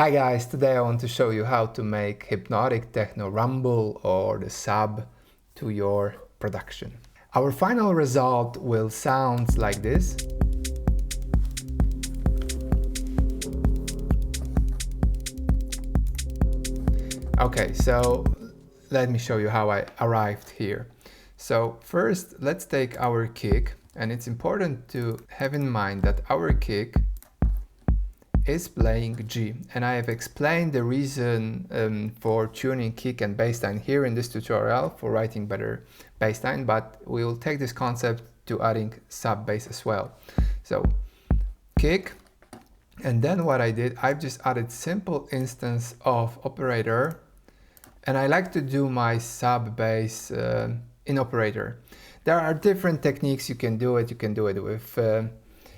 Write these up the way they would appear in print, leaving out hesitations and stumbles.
Hi guys, today I want to show you how to make Hypnotic Techno Rumble or the sub to your production. Our final result will sound like this. Okay, so let me show you how I arrived here. So first, let's take our kick, and it's important to have in mind that our kick is playing G, and I have explained the reason for tuning kick and bassline here in this tutorial for writing better bassline, but we will take this concept to adding sub bass as well. So kick, and then what I did, I've just added simple instance of operator, and I like to do my sub bass in operator. There are different techniques you can do it. You can do it with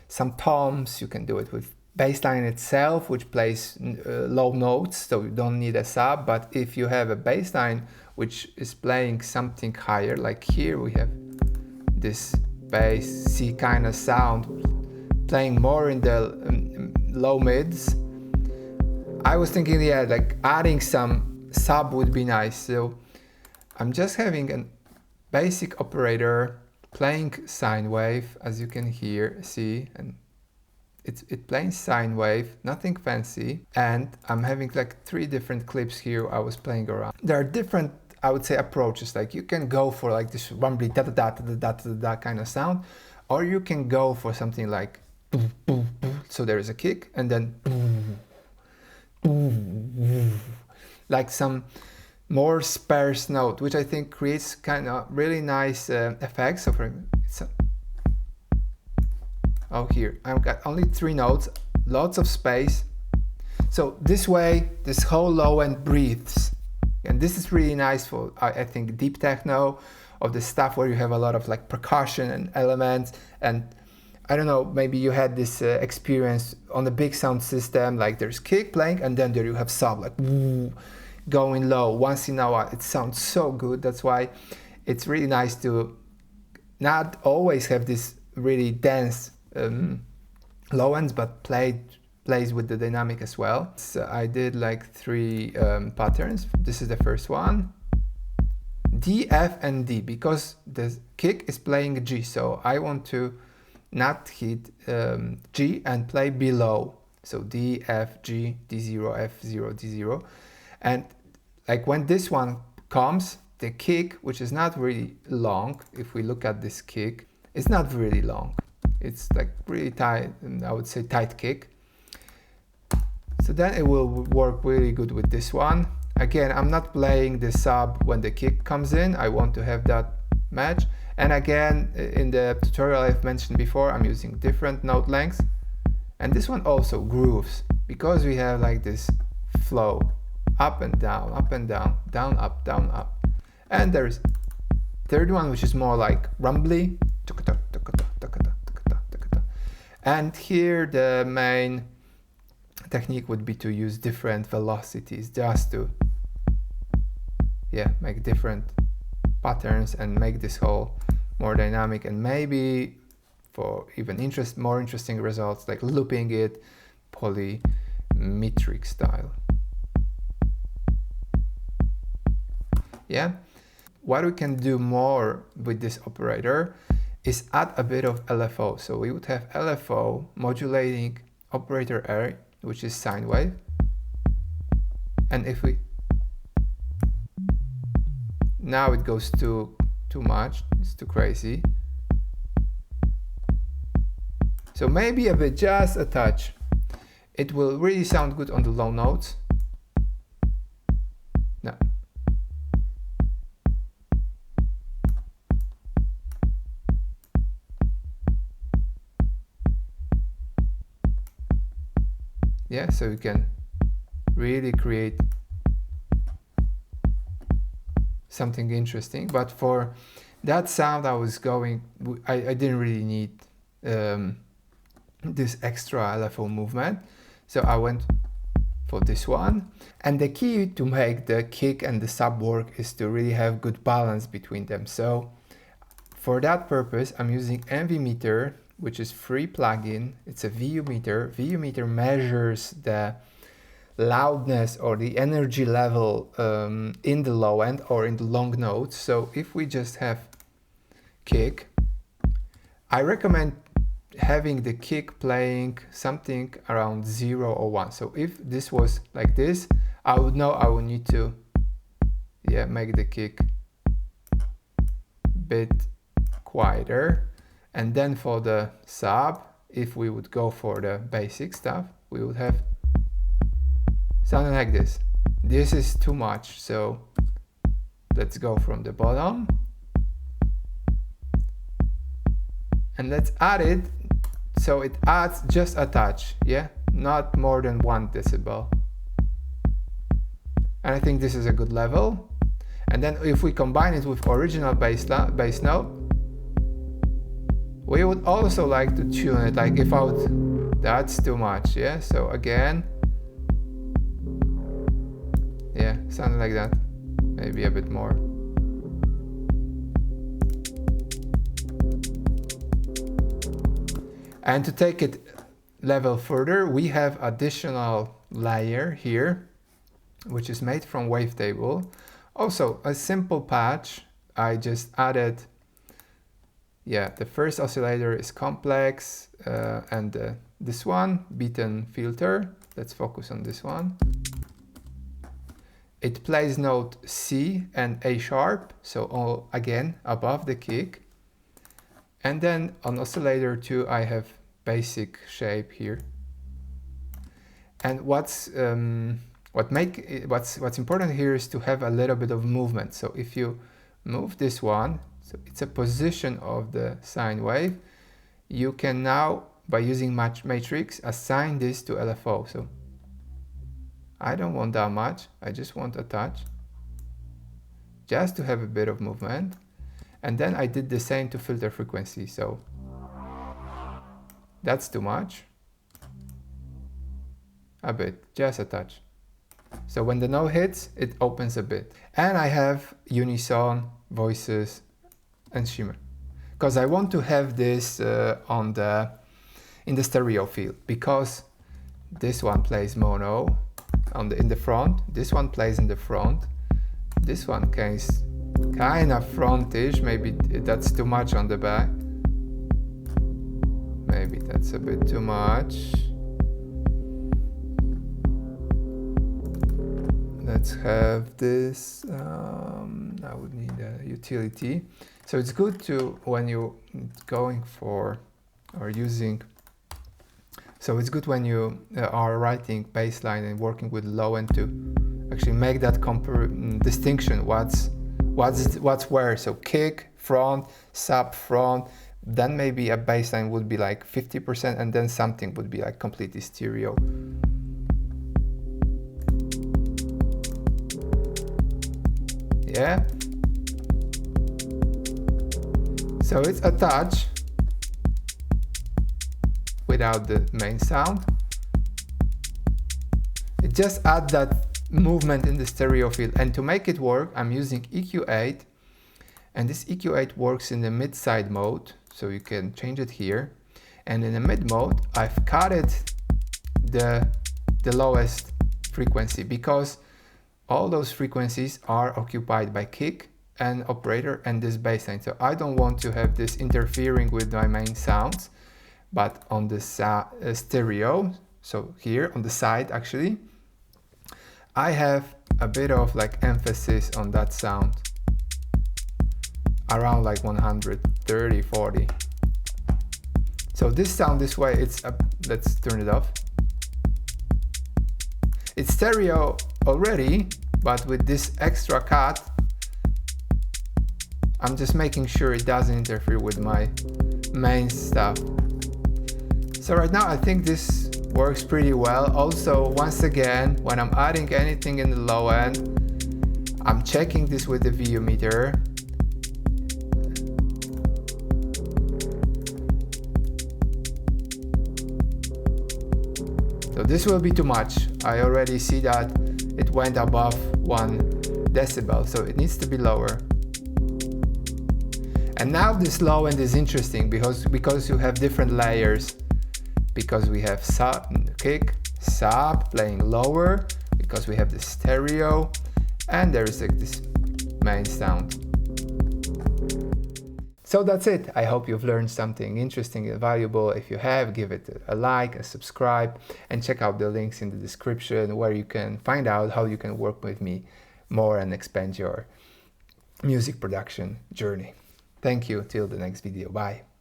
some toms, you can do it with bassline itself, which plays low notes, so you don't need a sub. But if you have a bassline which is playing something higher, like here we have this bass C kind of sound playing more in the low mids, I was thinking, yeah, like adding some sub would be nice. So I'm just having a basic operator playing sine wave, as you can see, and it plays sine wave, nothing fancy, and I'm having like 3 different clips here I was playing around. There are different, I would say, approaches. Like you can go for like this rumbly da da da da da da da kind of sound, or you can go for something like boom, boom, boom. So there is a kick and then boom, boom, boom, like some more sparse note, which I think creates kind of really nice effects. So for here I've got only 3 notes, lots of space. So this way this whole low end breathes, and this is really nice for I think deep techno, of the stuff where you have a lot of like percussion and elements. And I don't know, maybe you had this experience on the big sound system, like there's kick playing and then there you have sub like woo, going low once in a while. It sounds so good. That's why it's really nice to not always have this really dense low ends, but plays with the dynamic as well. So I did like 3 patterns. This is the first one, D, F and D, because the kick is playing G, so I want to not hit G and play below. So D, F, G, D0, F0, D0. And like when this one comes, the kick, which is not really long, if we look at this kick, it's not really long. It's like really tight, I would say tight kick. So then it will work really good with this one. Again, I'm not playing the sub when the kick comes in. I want to have that match. And again, in the tutorial I've mentioned before, I'm using different note lengths. And this one also grooves, because we have like this flow, up and down, down, up, down, up. And there's third one, which is more like rumbly. And here the main technique would be to use different velocities, just to make different patterns and make this whole more dynamic, and maybe for even more interesting results, like looping it polymetric style. Yeah, what we can do more with this operator is add a bit of LFO. So we would have LFO modulating operator A, which is sine wave. And if we now it goes too much, it's too crazy. So maybe a bit, just a touch. It will really sound good on the low notes. No. Yeah, so you can really create something interesting. But for that sound I didn't really need this extra LFO movement, so I went for this one. And the key to make the kick and the sub work is to really have good balance between them. So for that purpose I'm using MV meter, which is free plugin. It's a VU meter. VU meter measures the loudness or the energy level in the low end or in the long notes. So if we just have kick, I recommend having the kick playing something around 0 or 1. So if this was like this, I would know I would need to make the kick bit quieter. And then for the sub, if we would go for the basic stuff, we would have something like this. This is too much, so let's go from the bottom. And let's add it so it adds just a touch, not more than 1 decibel. And I think this is a good level. And then if we combine it with original bass note, we would also like to tune it, like if I would, that's too much, so again, something like that, maybe a bit more. And to take it level further, we have additional layer here, which is made from wavetable. Also a simple patch, I just added, the first oscillator is complex, and this one, beaten filter, let's focus on this one. It plays note C and A sharp, so all again above the kick. And then on oscillator 2 I have basic shape here. And what's important here is to have a little bit of movement. So if you move this one, so it's a position of the sine wave, you can now, by using matrix, assign this to LFO. So I don't want that much, I just want a touch, just to have a bit of movement. And then I did the same to filter frequency, so that's too much, a bit, just a touch. So when the note hits, it opens a bit. And I have unison, voices, and shimmer, because I want to have this in the stereo field, because this one plays mono in the front, this one plays in the front, this one plays kind of frontish, maybe that's too much on the back, maybe that's a bit too much. Let's have this, I would need a utility. So it's good to, when you're going for or using, so it's good when you are writing bassline and working with low end to actually make that distinction, what's where. So kick, front, sub, front, then maybe a bassline would be like 50%, and then something would be like completely stereo. So it's a touch without the main sound. It just adds that movement in the stereo field. And to make it work, I'm using EQ8, and this EQ8 works in the mid-side mode, so you can change it here. And in the mid mode, I've cut it the lowest frequency, because all those frequencies are occupied by kick and operator and this bassline. So I don't want to have this interfering with my main sounds. But on the stereo, so here on the side actually, I have a bit of like emphasis on that sound, around like 130, 40. So this sound this way, it's let's turn it off. It's stereo already, but with this extra cut, I'm just making sure it doesn't interfere with my main stuff. So right now I think this works pretty well. Also, once again, when I'm adding anything in the low end, I'm checking this with the VU meter. So this will be too much. I already see that it went above 1 decibel, so it needs to be lower. And now this low end is interesting because you have different layers. Because we have kick, sub playing lower because we have the stereo, and there is like this main sound. So that's it. I hope you've learned something interesting and valuable. If you have, give it a like, a subscribe, and check out the links in the description where you can find out how you can work with me more and expand your music production journey. Thank you. Till the next video. Bye.